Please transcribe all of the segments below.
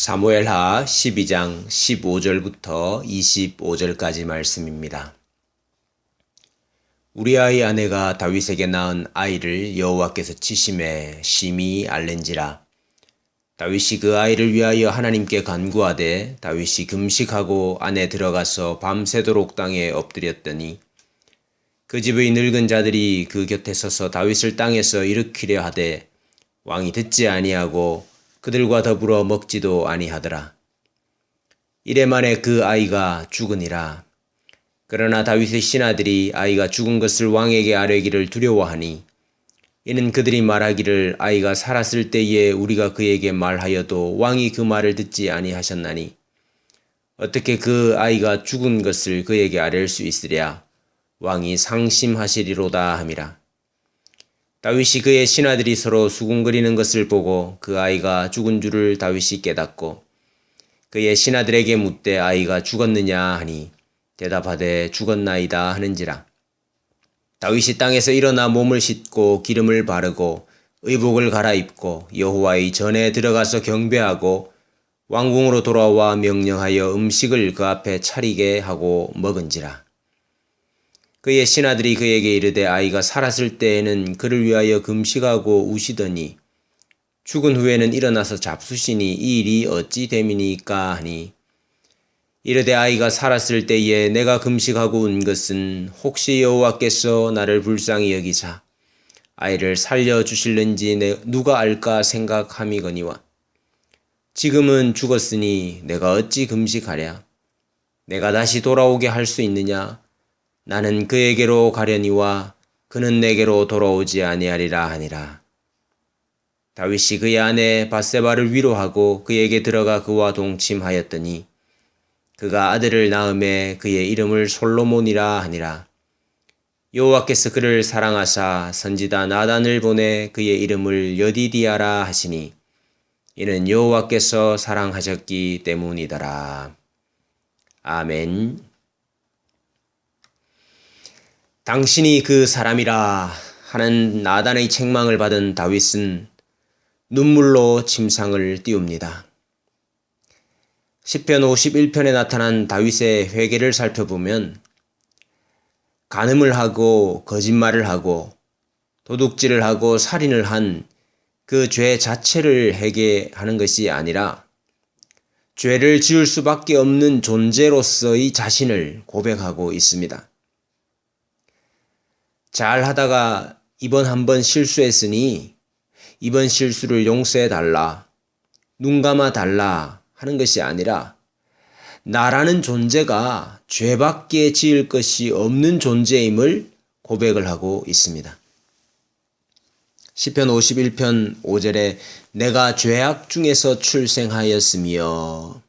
사무엘하 12장 15절부터 25절까지 말씀입니다. 우리아의 아내가 다윗에게 낳은 아이를 여호와께서 치심에 심히 앓는지라. 다윗이 그 아이를 위하여 하나님께 간구하되 다윗이 금식하고 안에 들어가서 밤새도록 땅에 엎드렸더니 그 집의 늙은 자들이 그 곁에 서서 다윗을 땅에서 일으키려 하되 왕이 듣지 아니하고 그들과 더불어 먹지도 아니하더라. 이래 만에 그 아이가 죽으니라. 그러나 다윗의 신하들이 아이가 죽은 것을 왕에게 아뢰기를 두려워하니 이는 그들이 말하기를 아이가 살았을 때에 우리가 그에게 말하여도 왕이 그 말을 듣지 아니하셨나니 어떻게 그 아이가 죽은 것을 그에게 아뢰을 수 있으랴. 왕이 상심하시리로다 함이라. 다윗이 그의 신하들이 서로 수군거리는 것을 보고 그 아이가 죽은 줄을 다윗이 깨닫고 그의 신하들에게 묻되 아이가 죽었느냐 하니 대답하되 죽었나이다 하는지라. 다윗이 땅에서 일어나 몸을 씻고 기름을 바르고 의복을 갈아입고 여호와의 전에 들어가서 경배하고 왕궁으로 돌아와 명령하여 음식을 그 앞에 차리게 하고 먹은지라. 그의 신하들이 그에게 이르되 아이가 살았을 때에는 그를 위하여 금식하고 우시더니 죽은 후에는 일어나서 잡수시니 이 일이 어찌 됨이니까 하니 이르되 아이가 살았을 때에 내가 금식하고 운 것은 혹시 여호와께서 나를 불쌍히 여기사 아이를 살려주실는지 누가 알까 생각함이거니와 지금은 죽었으니 내가 어찌 금식하랴. 내가 다시 돌아오게 할 수 있느냐. 나는 그에게로 가려니와 그는 내게로 돌아오지 아니하리라 하니라. 다윗이 그의 아내 밧세바를 위로하고 그에게 들어가 그와 동침하였더니 그가 아들을 낳음에 그의 이름을 솔로몬이라 하니라. 여호와께서 그를 사랑하사 선지자 나단을 보내 그의 이름을 여디디아라 하시니 이는 여호와께서 사랑하셨기 때문이더라. 아멘. 당신이 그 사람이라 하는 나단의 책망을 받은 다윗은 눈물로 침상을 띄웁니다. 시편 51편에 나타난 다윗의 회개를 살펴보면 간음을 하고 거짓말을 하고 도둑질을 하고 살인을 한 그 죄 자체를 회개하는 것이 아니라 죄를 지을 수밖에 없는 존재로서의 자신을 고백하고 있습니다. 잘 하다가 이번 한번 실수했으니 이번 실수를 용서해달라, 눈 감아달라 하는 것이 아니라 나라는 존재가 죄밖에 지을 것이 없는 존재임을 고백을 하고 있습니다. 시편 51편 5절에 내가 죄악 중에서 출생하였으며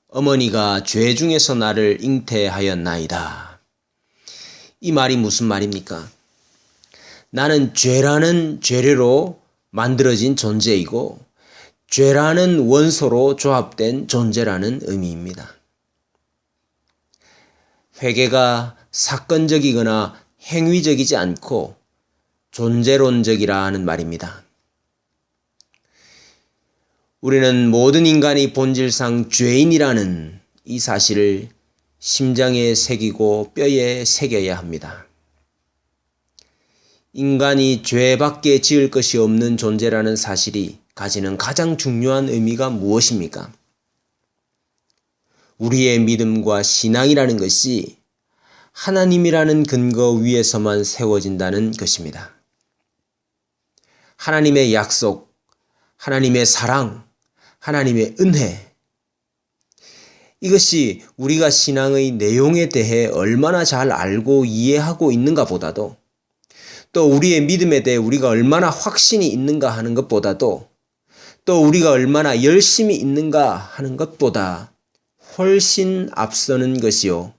어머니가 죄 중에서 나를 잉태하였나이다. 이 말이 무슨 말입니까? 나는 죄라는 죄례로 만들어진 존재이고 죄라는 원소로 조합된 존재라는 의미입니다. 회개가 사건적이거나 행위적이지 않고 존재론적이라는 말입니다. 우리는 모든 인간이 본질상 죄인이라는 이 사실을 심장에 새기고 뼈에 새겨야 합니다. 인간이 죄밖에 지을 것이 없는 존재라는 사실이 가지는 가장 중요한 의미가 무엇입니까? 우리의 믿음과 신앙이라는 것이 하나님이라는 근거 위에서만 세워진다는 것입니다. 하나님의 약속, 하나님의 사랑, 하나님의 은혜, 이것이 우리가 신앙의 내용에 대해 얼마나 잘 알고 이해하고 있는가 보다도 또 우리의 믿음에 대해 우리가 얼마나 확신이 있는가 하는 것보다도 또 우리가 얼마나 열심히 있는가 하는 것보다 훨씬 앞서는 것이요.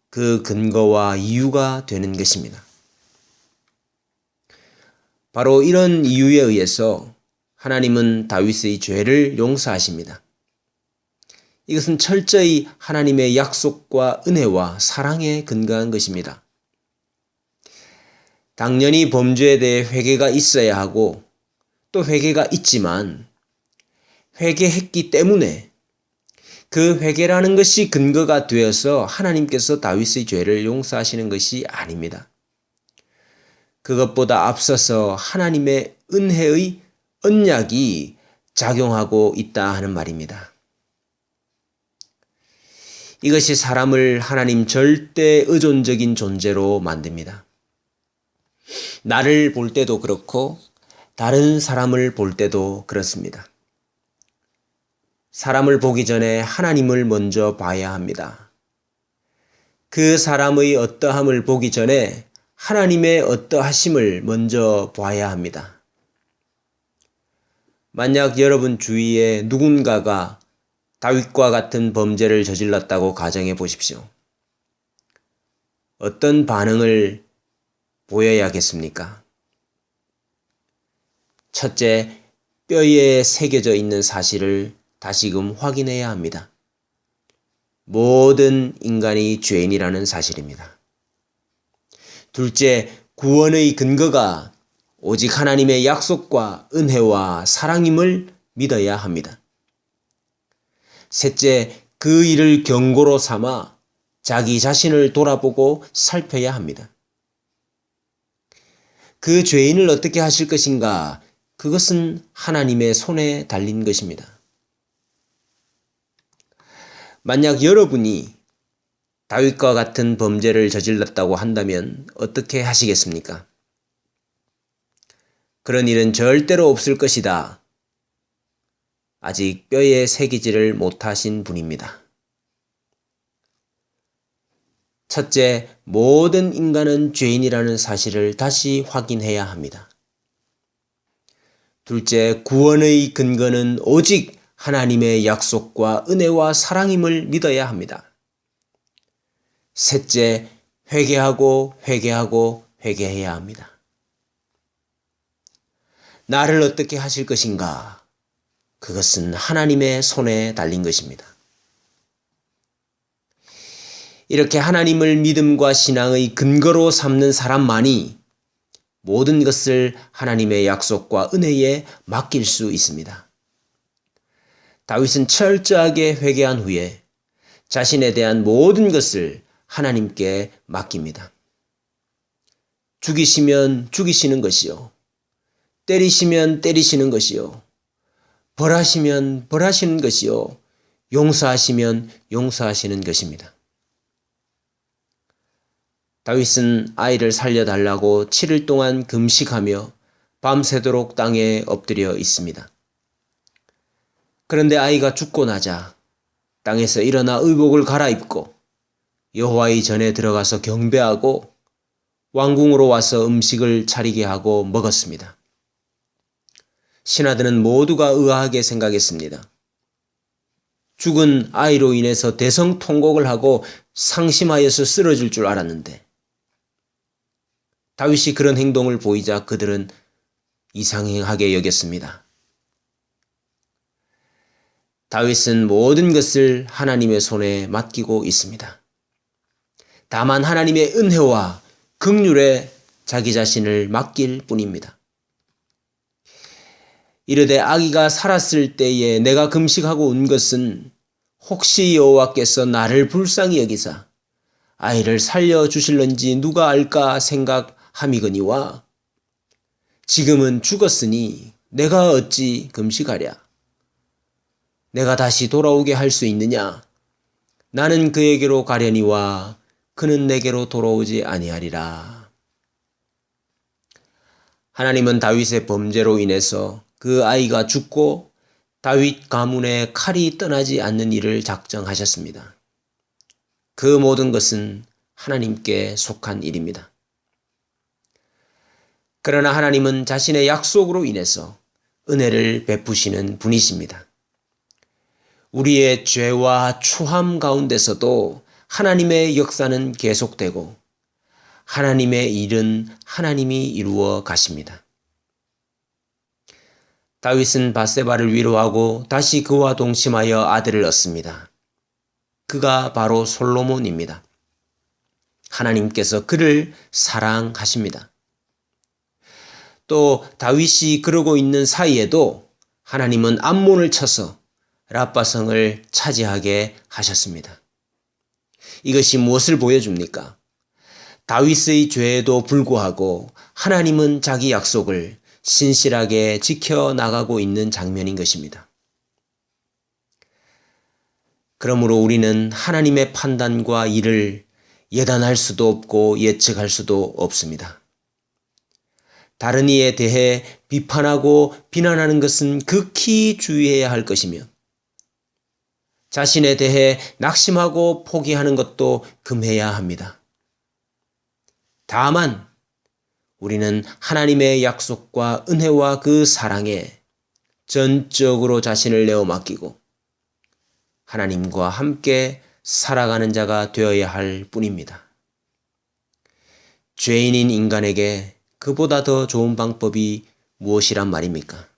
그 근거와 이유가 되는 것입니다. 바로 이런 이유에 의해서 하나님은 다윗의 죄를 용서하십니다. 이것은 철저히 하나님의 약속과 은혜와 사랑에 근거한 것입니다. 당연히 범죄에 대해 회개가 있어야 하고 또 회개가 있지만 회개했기 때문에 그 회개라는 것이 근거가 되어서 하나님께서 다윗의 죄를 용서하시는 것이 아닙니다. 그것보다 앞서서 하나님의 은혜의 언약이 작용하고 있다 하는 말입니다. 이것이 사람을 하나님 절대 의존적인 존재로 만듭니다. 나를 볼 때도 그렇고 다른 사람을 볼 때도 그렇습니다. 사람을 보기 전에 하나님을 먼저 봐야 합니다. 그 사람의 어떠함을 보기 전에 하나님의 어떠하심을 먼저 봐야 합니다. 만약 여러분 주위에 누군가가 다윗과 같은 범죄를 저질렀다고 가정해 보십시오. 어떤 반응을 보여야겠습니까? 첫째, 뼈에 새겨져 있는 사실을 다시금 확인해야 합니다. 모든 인간이 죄인이라는 사실입니다. 둘째, 구원의 근거가 오직 하나님의 약속과 은혜와 사랑임을 믿어야 합니다. 셋째, 그 일을 경고로 삼아 자기 자신을 돌아보고 살펴야 합니다. 그 죄인을 어떻게 하실 것인가? 그것은 하나님의 손에 달린 것입니다. 만약 여러분이 다윗과 같은 범죄를 저질렀다고 한다면 어떻게 하시겠습니까? 그런 일은 절대로 없을 것이다. 아직 뼈에 새기지를 못하신 분입니다. 첫째, 모든 인간은 죄인이라는 사실을 다시 확인해야 합니다. 둘째, 구원의 근거는 오직 하나님의 약속과 은혜와 사랑임을 믿어야 합니다. 셋째, 회개하고 회개해야 합니다. 나를 어떻게 하실 것인가? 그것은 하나님의 손에 달린 것입니다. 이렇게 하나님을 믿음과 신앙의 근거로 삼는 사람만이 모든 것을 하나님의 약속과 은혜에 맡길 수 있습니다. 다윗은 철저하게 회개한 후에 자신에 대한 모든 것을 하나님께 맡깁니다. 죽이시면 죽이시는 것이요. 때리시면 때리시는 것이요. 벌하시면 벌하시는 것이요. 용서하시면 용서하시는 것입니다. 다윗은 아이를 살려달라고 7일 동안 금식하며 밤새도록 땅에 엎드려 있습니다. 그런데 아이가 죽고 나자 땅에서 일어나 의복을 갈아입고 여호와의 전에 들어가서 경배하고 왕궁으로 와서 음식을 차리게 하고 먹었습니다. 신하들은 모두가 의아하게 생각했습니다. 죽은 아이로 인해서 대성통곡을 하고 상심하여서 쓰러질 줄 알았는데 다윗이 그런 행동을 보이자 그들은 이상하게 여겼습니다. 다윗은 모든 것을 하나님의 손에 맡기고 있습니다. 다만 하나님의 은혜와 긍휼에 자기 자신을 맡길 뿐입니다. 이르되 아기가 살았을 때에 내가 금식하고 온 것은 혹시 여호와께서 나를 불쌍히 여기사 아이를 살려주실런지 누가 알까 생각함이거니와 지금은 죽었으니 내가 어찌 금식하랴. 내가 다시 돌아오게 할 수 있느냐. 나는 그에게로 가려니와 그는 내게로 돌아오지 아니하리라. 하나님은 다윗의 범죄로 인해서 그 아이가 죽고 다윗 가문의 칼이 떠나지 않는 일을 작정하셨습니다. 그 모든 것은 하나님께 속한 일입니다. 그러나 하나님은 자신의 약속으로 인해서 은혜를 베푸시는 분이십니다. 우리의 죄와 추함 가운데서도 하나님의 역사는 계속되고 하나님의 일은 하나님이 이루어 가십니다. 다윗은 밧세바를 위로하고 다시 그와 동침하여 아들을 얻습니다. 그가 바로 솔로몬입니다. 하나님께서 그를 사랑하십니다. 또 다윗이 그러고 있는 사이에도 하나님은 암몬을 쳐서 라빠성을 차지하게 하셨습니다. 이것이 무엇을 보여줍니까? 다윗의 죄에도 불구하고 하나님은 자기 약속을 신실하게 지켜나가고 있는 장면인 것입니다. 그러므로 우리는 하나님의 판단과 일을 예단할 수도 없고 예측할 수도 없습니다. 다른 이에 대해 비판하고 비난하는 것은 극히 주의해야 할 것이며 자신에 대해 낙심하고 포기하는 것도 금해야 합니다. 다만 우리는 하나님의 약속과 은혜와 그 사랑에 전적으로 자신을 내어 맡기고 하나님과 함께 살아가는 자가 되어야 할 뿐입니다. 죄인인 인간에게 그보다 더 좋은 방법이 무엇이란 말입니까?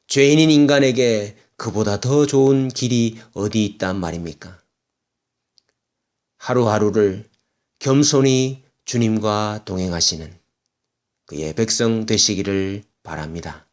죄인인 인간에게 그보다 더 좋은 길이 어디 있단 말입니까? 하루하루를 겸손히 주님과 동행하시는 그의 백성 되시기를 바랍니다.